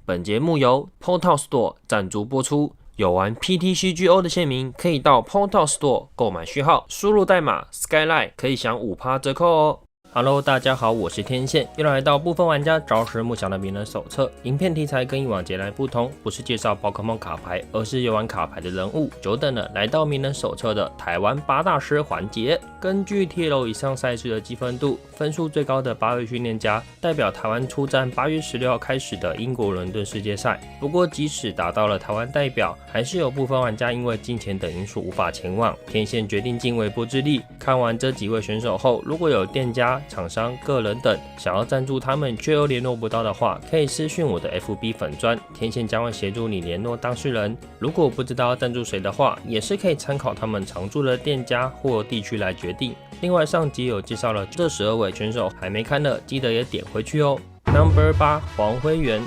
本节目由 Portal Store 赞助播出。有玩 PTCGO 的县民可以到 Portal Store 购买序号，输入代码 Skyline 可以享 5% 折扣哦。Hello， 大家好，我是天线，又来到部分玩家朝思暮想的名人手册。影片题材跟以往截然不同，不是介绍宝可梦卡牌，而是游玩卡牌的人物。久等了，来到名人手册的台湾8大师环节。根据 TL 以上赛事的积分度，分数最高的8位训练家代表台湾出战8月16号开始的英国伦敦世界赛。不过，即使达到了台湾代表，还是有部分玩家因为金钱等因素无法前往。天线决定尽微薄之力，看完这几位选手后，如果有店家、厂商、个人等想要赞助他们却又联络不到的话，可以私讯我的 FB 粉专，天线将会协助你联络当事人。如果不知道要赞助谁的话，也是可以参考他们常驻的店家或地区来决定。另外上集有介绍了这12位选手，还没看的记得也点回去哦。Number 8黄辉元，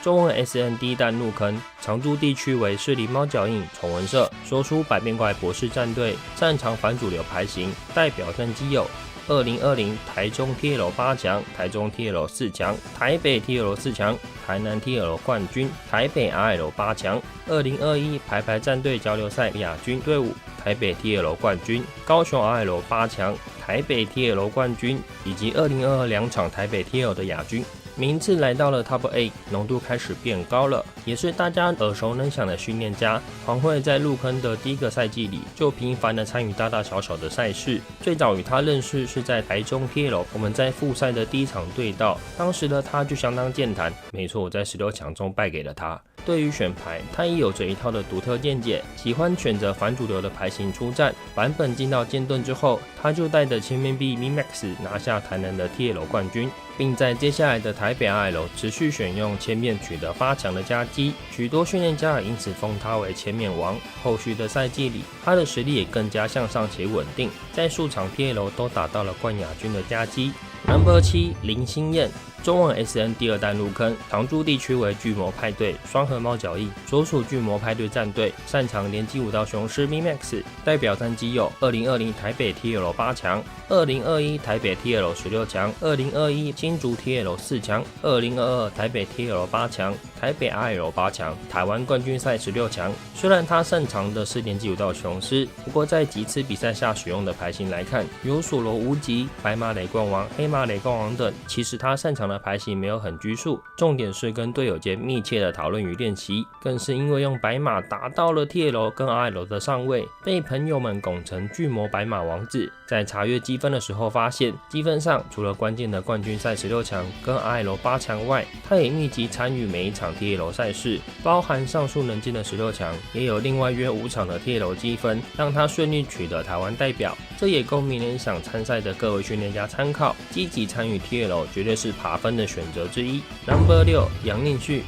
中文 SN 第一弹入坑，常驻地区为士林猫脚印宠文社，说出百变怪博士战队，擅长反主流牌型，代表战绩有2020台中 TL 8强、台中 TL 4强、台北 TL 4强、台南 TL 冠军、台北 RL 8强、2021排排战队交流赛亚军队伍、台北 TL 冠军、高雄 RL 8强、台北 TL 冠军以及2022两场台北 TL 的亚军。名次来到了 Top 8， 浓度开始变高了，也是大家耳熟能详的训练家。黄慧在入坑的第一个赛季里，就频繁的参与大大小小的赛事。最早与他认识是在台中 TL， 我们在复赛的第一场对到，当时的他就相当健谈，没错，我在16强中败给了他。对于选牌，他也有着一套的独特见解，喜欢选择反主流的牌型出战。版本进到剑盾之后，他就带着千面币 MIMAX 拿下台南的 TL 冠军，并在接下来的台北 RL 持续选用千面取得8强的佳绩，许多训练家也因此封他为千面王。后续的赛季里，他的实力也更加向上且稳定，在数场 TL 都达到了冠亚军的佳绩。Number 7林心燕，中文 SN 第二弹入坑，常驻地区为巨魔派对、双河猫脚印，所属巨魔派对战队，擅长连击武道雄狮 MIMAX， 代表战绩有2020台北 TL 8强、2021台北 TL 16强、2021新竹 TL 4强、2022台北 TL 8强、台北 RL 8强、台湾冠军赛16强。虽然他擅长的是连击武道雄狮，不过在几次比赛下使用的牌型来看，有索罗无极、白马雷冠王、黑马雷冠王等，其实他擅长的牌型没有很拘束，重点是跟队友间密切的讨论与练习，更是因为用白马达到了 TL 跟 RL 的上位，被朋友们拱成巨魔白马王子。在查阅积分的时候发现，积分上除了关键的冠军赛16强跟 RL 8强外，他也密集参与每一场 TL 赛事，包含上述能进的16强，也有另外约5场的 TL 积分，让他顺利取得台湾代表。这也供明年想参赛的各位训练家参考，积极参与 TL 绝对是爬分的选择之一。Number 6杨念旭，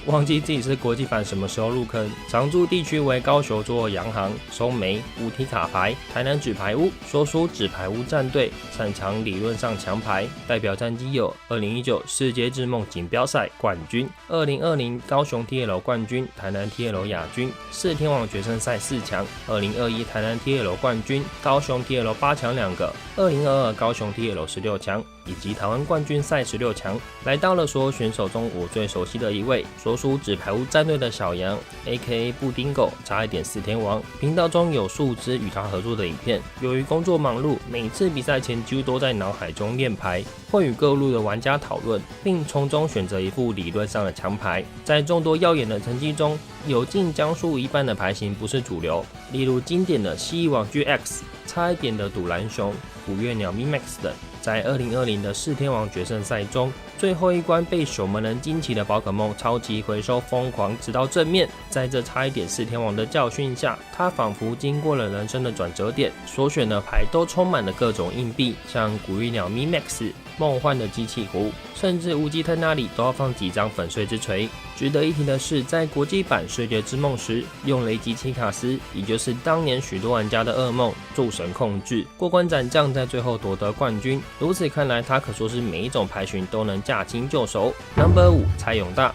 忘记自己是国际版什么时候入坑，常驻地区为高雄做洋行、松梅、五体卡牌、台南纸牌屋，所属纸牌屋战队，擅长理论上强牌，代表战绩有2019世界之梦锦标赛冠军、2020高雄 TL 冠军、台南 TL 亚军、4天王决胜赛4强、2021台南 TL 冠军、高雄 TL 8强2个、2022高雄 TL 16强以及台湾冠军赛16强。来到了所有选手中我最熟悉的一位，所属纸牌屋战队的小杨 AKA 布丁狗，差一点4天王。频道中有数支与他合作的影片，由于工作忙碌，每次比赛前几乎都在脑海中练牌，会与各路的玩家讨论，并从中选择一副理论上的强牌。在众多耀眼的成绩中，有近将数一半的牌型不是主流，例如经典的蜥蜴王 GX， 差一点的赌蓝熊、古月鸟 MIMAX 等。在2020的4天王决胜赛中，最后一关被守门人惊奇的宝可梦超级回收疯狂直到正面，在这差一点4天王的教训下，他仿佛经过了人生的转折点，所选的牌都充满了各种硬币，像古玉鸟 MIMAX、梦幻的机器狐，甚至无极特那里都要放几张粉碎之锤。值得一提的是，在国际版睡觉之梦时，用雷吉奇卡斯，也就是当年许多玩家的噩梦，诸神控制，过关斩将，在最后夺得冠军。如此看来，他可说是每一种牌型都能驾轻就熟。Number 5蔡永大，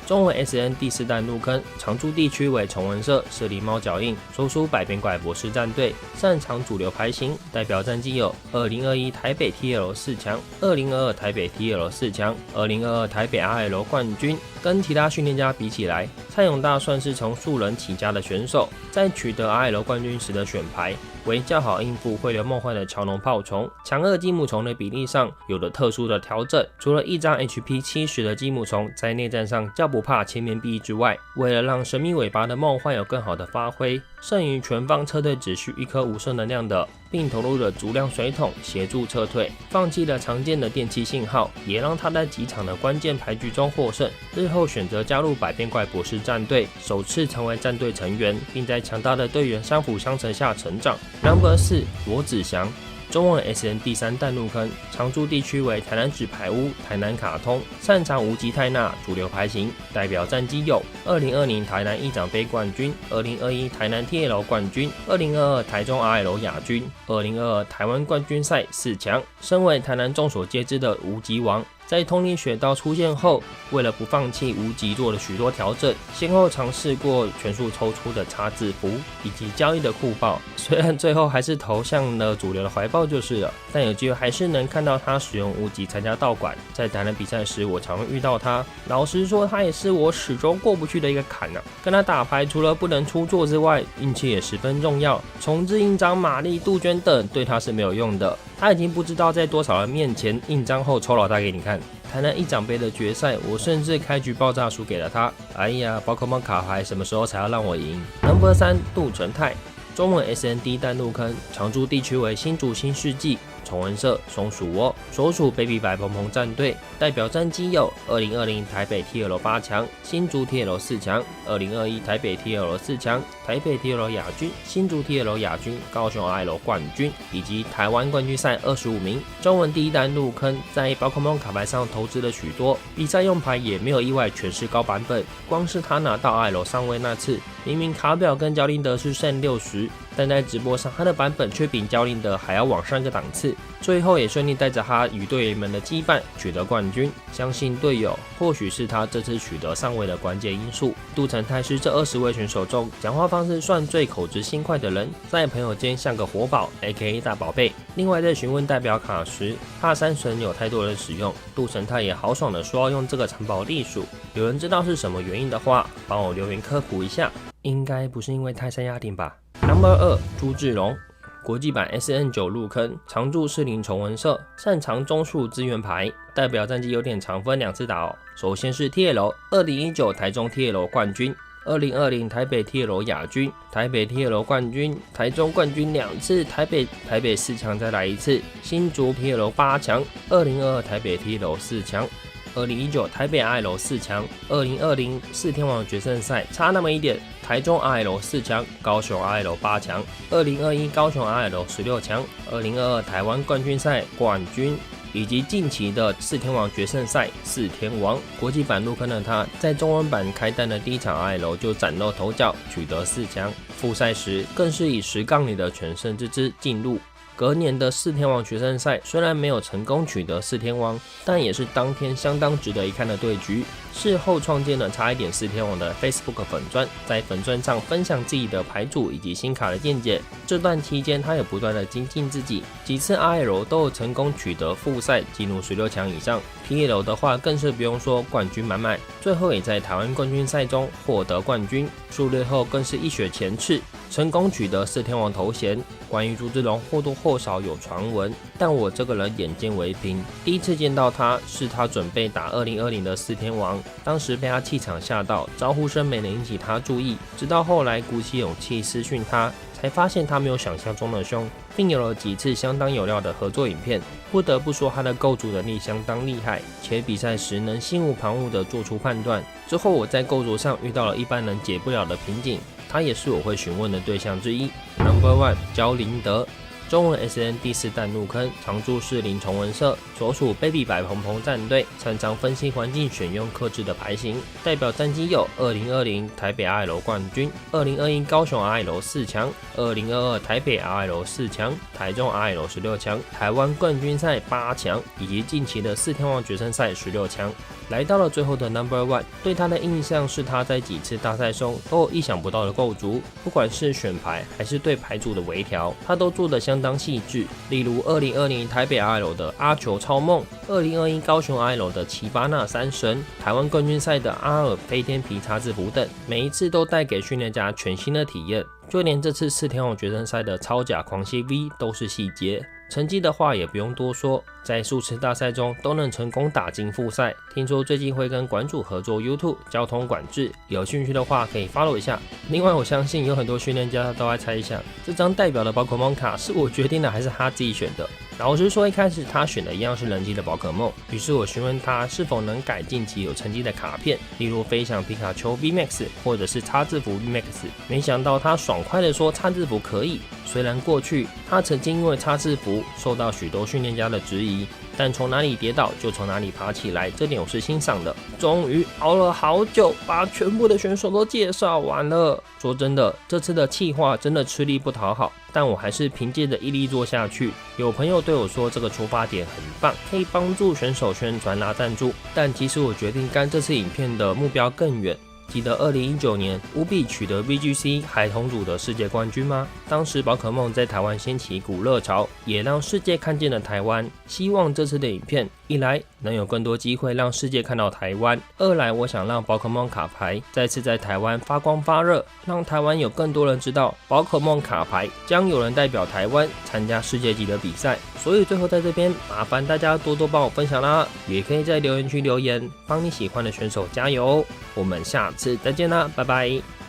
中文 SN 第4弹入坑，常驻地区为崇文社、舍利猫脚印，所属百变怪博士战队，擅长主流牌型，代表战绩有2021台北 TL 4强、2022台北 TL 4强、2022台北 RL 冠军。跟其他训练家比起来，蔡永大算是从素人起家的选手，在取得 RL 冠军时的选牌为较好应付会流梦幻的乔农炮虫，强2积木虫的比例上有了特殊的调整。除了一张 HP 70的积木虫在内战上较不怕千面壁之外，为了让神秘尾巴的梦幻有更好的发挥，剩余全方车队只需1颗无色能量的，并投入了足量水桶协助撤退，放弃了常见的电气信号，也让他在几场的关键牌局中获胜。日后选择加入百变怪博士战队，首次成为战队成员，并在强大的队员相辅相成下成长。Number 4罗子祥，中文 SN 第3弹入坑，常驻地区为台南纸牌屋、台南卡通，擅长无极泰纳主流牌型，代表战绩有2020台南一长杯冠军、2021台南 TL 冠军、2022台中 RL 亚军、2022台湾冠军赛4强。身为台南众所皆知的无极王，在通灵雪道出现后，为了不放弃无极做了许多调整，先后尝试过全数抽出的叉字符以及交易的酷爆，虽然最后还是投向了主流的怀抱就是了，但有机会还是能看到他使用无极参加道馆。在台南比赛时，我常会遇到他，老实说，他也是我始终过不去的一个坎啊。跟他打牌除了不能出错之外，运气也十分重要，重置印章、玛丽、杜鹃等对他是没有用的。他已经不知道在多少人面前印章后抽老大给你看。台南一长杯的决赛，我甚至开局爆炸输给了他。哎呀，宝可梦卡牌什么时候才要让我赢 ？Number 3杜成泰，中文 SN 第1弹入坑，常驻地区为新竹新世纪、崇文社、松鼠窝，所属 Baby 白蓬蓬战队，代表战绩有2020台北 TL 8强、新竹 TL 4强、2021台北 TL 4强、台北 TL 亚军、新竹 TL 亚军、高雄 RL 冠军以及台湾冠军赛25名。中文第1弹入坑，在宝可梦卡牌上投资了许多，比赛用牌也没有意外全是高版本。光是他拿到 RL 上位那次，明明卡表跟焦林德是剩60，但在直播上他的版本却比焦林德还要往上一个档次。最后也顺利带着他与队员们的羁绊取得冠军，相信队友或许是他这次取得上位的关键因素。杜成泰是这20位选手中讲话方式算最口直心快的人，在朋友间像个活宝 ，AKA 大宝贝。另外在询问代表卡时，怕山神有太多人使用，杜成泰也豪爽的说要用这个藏宝隶属。有人知道是什么原因的话，帮我留言科普一下，应该不是因为泰山压顶吧。Number 2朱志荣，国际版 SN9 入坑，常驻士林崇文社，擅长中数资源牌，代表战绩有点长，分2次打哦。首先是 TL 2019台中 TL 冠军，2020台北 TL 亚军，台北 TL 冠军，台中冠军2次，台北4强再来1次，新竹 TL 8强，2022台北 TL 4强。2019台北 RL 4强，2020四天王决胜赛差那么一点，台中 RL 4强，高雄 RL 8强，2021高雄 RL 16强，2022台湾冠军赛冠军，以及近期的四天王决胜赛四天王。国际版入坑的他，在中文版开单的第一场 RL 就崭露头角，取得4强，复赛时更是以10杠里的全胜之姿进入。隔年的四天王决胜赛虽然没有成功取得四天王，但也是当天相当值得一看的对局。事后创建了差一点四天王的 Facebook 粉专，在粉专上分享自己的牌组以及新卡的见解。这段期间，他也不断的精进自己，几次 RL 都有成功取得复赛，进入16强以上。PL 的话更是不用说，冠军满满，最后也在台湾冠军赛中获得冠军。数日后更是一雪前耻，成功取得四天王头衔。关于朱志龙或多或少有传闻，但我这个人眼见为凭。第一次见到他是他准备打2020的四天王，当时被他气场吓到，招呼声没能引起他注意，直到后来鼓起勇气私讯他，才发现他没有想象中的凶，并有了几次相当有料的合作影片。不得不说他的构筑能力相当厉害，且比赛时能心无旁骛地做出判断。之后我在构筑上遇到了一般人解不了的瓶颈，他也是我会询问的对象之一。Number 1焦林德，中文 SN 第4弹入坑，常驻士林崇文社，所属 Baby 白蓬蓬战队，擅长分析环境，选用克制的牌型。代表战绩有2020台北 RL 冠军、2021高雄 RL 4强、2022台北 RL 4强、台中 RL 16强、台湾冠军赛8强，以及近期的4天王决胜赛16强。来到了最后的 No.1， 对他的印象是他在几次大赛中都有意想不到的构筑，不管是选牌还是对牌组的微调，他都做得相当细致。例如2020台北 RL 的阿球超梦，2021高雄 RL 的奇巴纳三神，台湾冠军赛的阿尔飞天皮叉字符等，每一次都带给训练家全新的体验。就连这次4天王决胜赛的超甲狂蝎 V 都是细节。成绩的话也不用多说，在数次大赛中都能成功打进复赛。听说最近会跟馆主合作 YouTube 交通管制，有兴趣的话可以 follow 一下。另外我相信有很多训练家都在猜想，这张代表的宝可梦卡是我决定的还是他自己选的。老实说，一开始他选的一样是人气的宝可梦，于是我询问他是否能改进其有成绩的卡片，例如飞翔皮卡丘 VMAX 或者是叉字符 VMAX。没想到他爽快的说叉字符可以。虽然过去他曾经因为叉字符受到许多训练家的质疑，但从哪里跌倒就从哪里爬起来，这点我是欣赏的。终于熬了好久，把全部的选手都介绍完了。说真的，这次的企划真的吃力不讨好，但我还是凭借着毅力做下去。有朋友对我说这个出发点很棒，可以帮助选手宣传拿赞助，但其实我决定干这次影片的目标更远。记得2019年务必取得 VGC 孩童组的世界冠军吗？当时宝可梦在台湾掀起一股热潮，也让世界看见了台湾。希望这次的影片，一来能有更多机会让世界看到台湾，二来我想让宝可梦卡牌再次在台湾发光发热，让台湾有更多人知道宝可梦卡牌将有人代表台湾参加世界级的比赛。所以最后在这边麻烦大家多多帮我分享啦，也可以在留言区留言，帮你喜欢的选手加油哦。我们下次再见啦，拜拜。